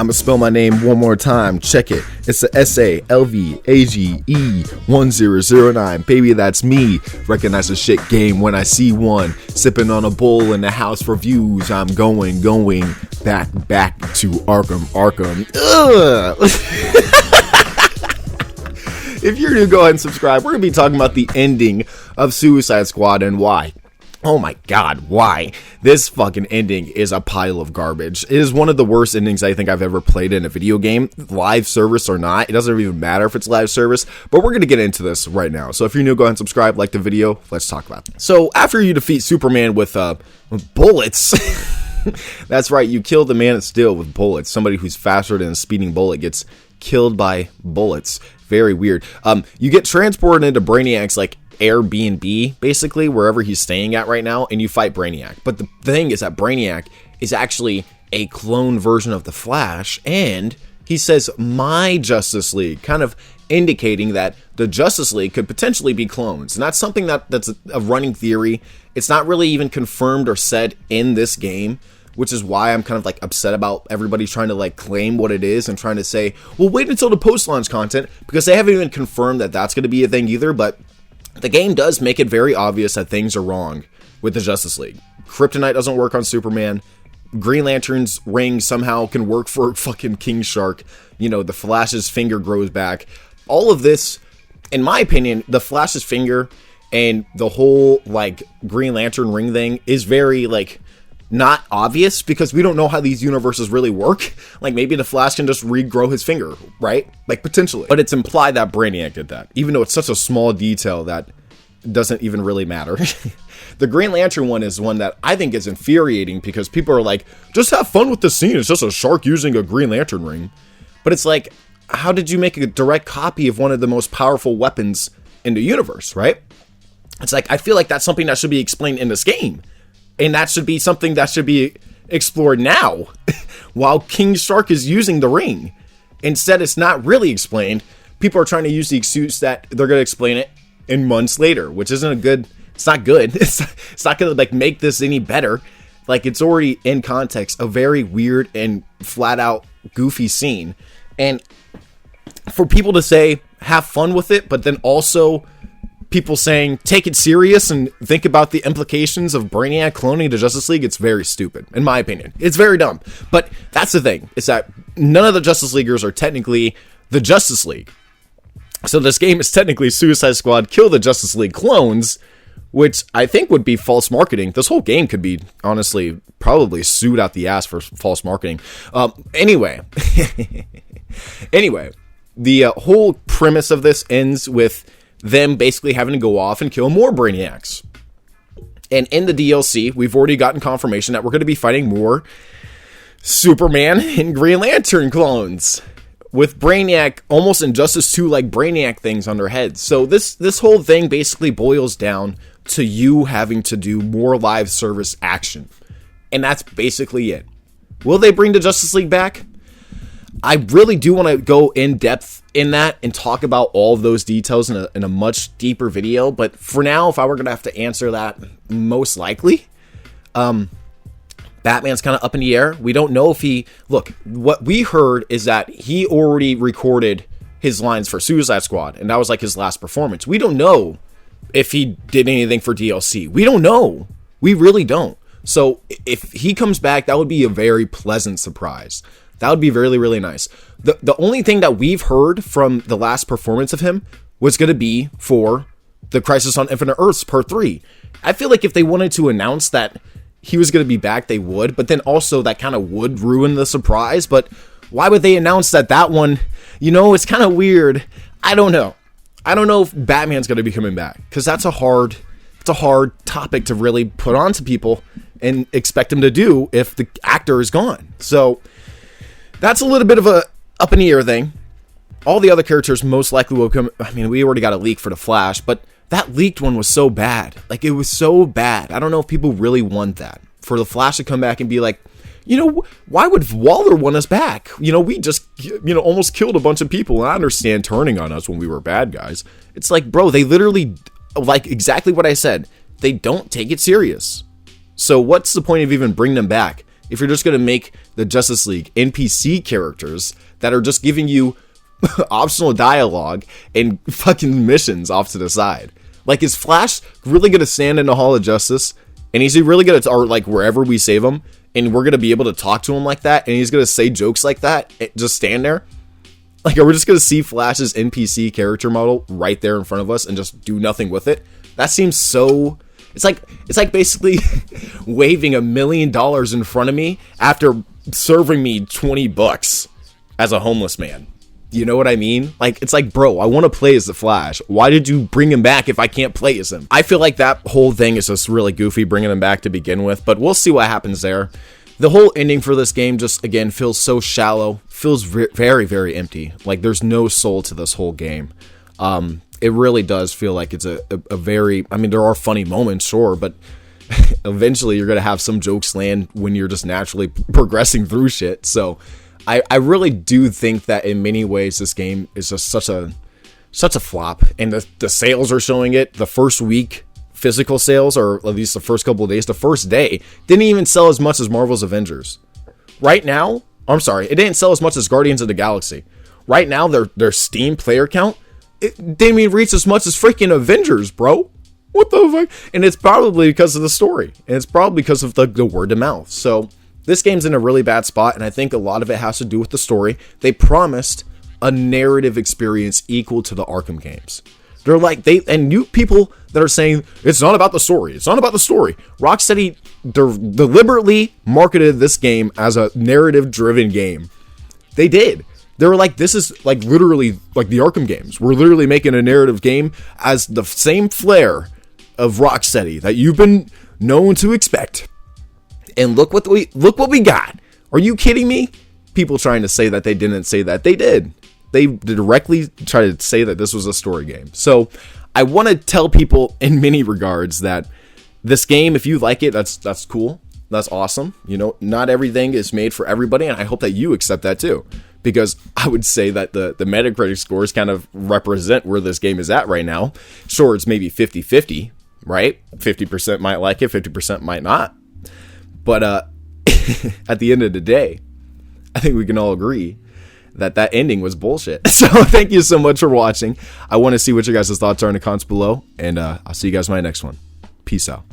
I'ma spell my name one more time. Check it. It's the SALVAGE1009. Baby, that's me. Recognize the shit game when I see one. Sipping on a bowl in the house for views. I'm going back to Arkham. Ugh. If you're new, go ahead and subscribe. We're gonna be talking about the ending of Suicide Squad and why. Oh my god, why? This fucking ending is a pile of garbage. It is one of the worst endings I think I've ever played in a video game, live service or not. It doesn't even matter if it's live service, but we're going to get into this right now. So if you're new, go ahead and subscribe, like the video. Let's talk about it. So after you defeat Superman with bullets, that's right, you kill the Man of Steel with bullets. Somebody who's faster than a speeding bullet gets killed by bullets. Very weird. You get transported into Brainiac's like Airbnb, basically, wherever he's staying at right now, and you fight Brainiac. But the thing is that Brainiac is actually a clone version of the Flash, and he says, my Justice League, kind of indicating that the Justice League could potentially be clones. And that's something that's a running theory. It's not really even confirmed or said in this game, which is why I'm kind of like upset about everybody trying to like claim what it is and trying to say, well, wait until the post-launch content, because they haven't even confirmed that that's going to be a thing either. But the game does make it very obvious that things are wrong with the Justice League. Kryptonite doesn't work on Superman. Green Lantern's ring somehow can work for fucking King Shark. You know, the Flash's finger grows back. All of this, in my opinion, the Flash's finger and the whole, like, Green Lantern ring thing is very, like, not obvious, because we don't know how these universes really work. Like, maybe the Flash can just regrow his finger, right? Like, potentially. But it's implied that Brainiac did that, even though it's such a small detail that doesn't even really matter. The Green Lantern one is one that I think is infuriating, because people are like, just have fun with the scene. It's just a shark using a Green Lantern ring. But it's like, how did you make a direct copy of one of the most powerful weapons in the universe, right? It's like, I feel like that's something that should be explained in this game. And that should be something that should be explored now, while King Shark is using the ring. Instead, it's not really explained. People are trying to use the excuse that they're going to explain it in months later, which isn't a good, it's not good. It's not going to like make this any better. Like, it's already in context, a very weird and flat out goofy scene. And for people to say, have fun with it, but then also people saying, take it serious and think about the implications of Brainiac cloning the Justice League, it's very stupid, in my opinion. It's very dumb. But that's the thing, is that none of the Justice Leaguers are technically the Justice League. So this game is technically Suicide Squad Kill the Justice League clones, which I think would be false marketing. This whole game could be, honestly, probably sued out the ass for false marketing. Anyway, the whole premise of this ends with them basically having to go off and kill more Brainiacs. And in the DLC, we've already gotten confirmation that we're going to be fighting more Superman and Green Lantern clones, with Brainiac almost Injustice 2 like Brainiac things on their heads. So this whole thing basically boils down to you having to do more live service action. And that's basically it. Will they bring the Justice League back? I really do want to go in depth in that and talk about all of those details in a much deeper video. But for now, if I were going to have to answer that, most likely, Batman's kind of up in the air. We don't know if look, what we heard is that he already recorded his lines for Suicide Squad, and that was like his last performance. We don't know if he did anything for DLC. We don't know. We really don't. So if he comes back, that would be a very pleasant surprise. That would be really, really nice. The only thing that we've heard from the last performance of him was going to be for the Crisis on Infinite Earths Part 3. I feel like if they wanted to announce that he was going to be back, they would. But then also that kind of would ruin the surprise. But why would they announce that one, it's kind of weird. I don't know. I don't know if Batman's going to be coming back, because it's a hard topic to really put onto people and expect him to do if the actor is gone. So that's a little bit of a up in the air thing. All the other characters most likely will come. I mean, we already got a leak for the Flash, but that leaked one was so bad. Like, it was so bad. I don't know if people really want that. For the Flash to come back and be like, why would Waller want us back? We just, almost killed a bunch of people. And I understand turning on us when we were bad guys. It's like, bro, they literally, like exactly what I said. They don't take it serious. So what's the point of even bringing them back if you're just going to make the Justice League NPC characters that are just giving you optional dialogue and fucking missions off to the side. Like, is Flash really going to stand in the Hall of Justice? And is he really going to, or like wherever we save him, and we're going to be able to talk to him like that, and he's going to say jokes like that, just stand there? Like, are we just going to see Flash's NPC character model right there in front of us and just do nothing with it? That seems so... It's like basically waving $1 million in front of me after serving me $20 as a homeless man. You know what I mean? Like, it's like, bro, I want to play as the Flash. Why did you bring him back if I can't play as him? I feel like that whole thing is just really goofy bringing him back to begin with, but we'll see what happens there. The whole ending for this game just, again, feels so shallow. Feels very, very empty. Like, there's no soul to this whole game. It really does feel like it's a very... I mean, there are funny moments, sure, but eventually you're going to have some jokes land when you're just naturally progressing through shit, so... I really do think that in many ways this game is just such a flop, and the sales are showing it. The first week physical sales, or at least the first couple of days, the first day didn't even sell as much as Marvel's Avengers. Right now, I'm sorry, it didn't sell as much as Guardians of the Galaxy. Right now, their Steam player count, it didn't even reach as much as freaking Avengers, bro. What the fuck? And it's probably because of the story, and it's probably because of the word of mouth. So this game's in a really bad spot, and I think a lot of it has to do with the story. They promised a narrative experience equal to the Arkham games. They're like, and you people that are saying, it's not about the story. It's not about the story. Rocksteady deliberately marketed this game as a narrative-driven game. They did. They were like, this is like literally like the Arkham games. We're literally making a narrative game as the same flair of Rocksteady that you've been known to expect. And look what we got. Are you kidding me? People trying to say that they didn't say that. They did. They directly tried to say that this was a story game. So I want to tell people in many regards that this game, if you like it, that's cool. That's awesome. You know, not everything is made for everybody, and I hope that you accept that too. Because I would say that the Metacritic scores kind of represent where this game is at right now. Sure, it's maybe 50-50, right? 50% might like it, 50% might not. But at the end of the day, I think we can all agree that ending was bullshit. So thank you so much for watching. I want to see what your guys' thoughts are in the comments below, and I'll see you guys in my next one. Peace out.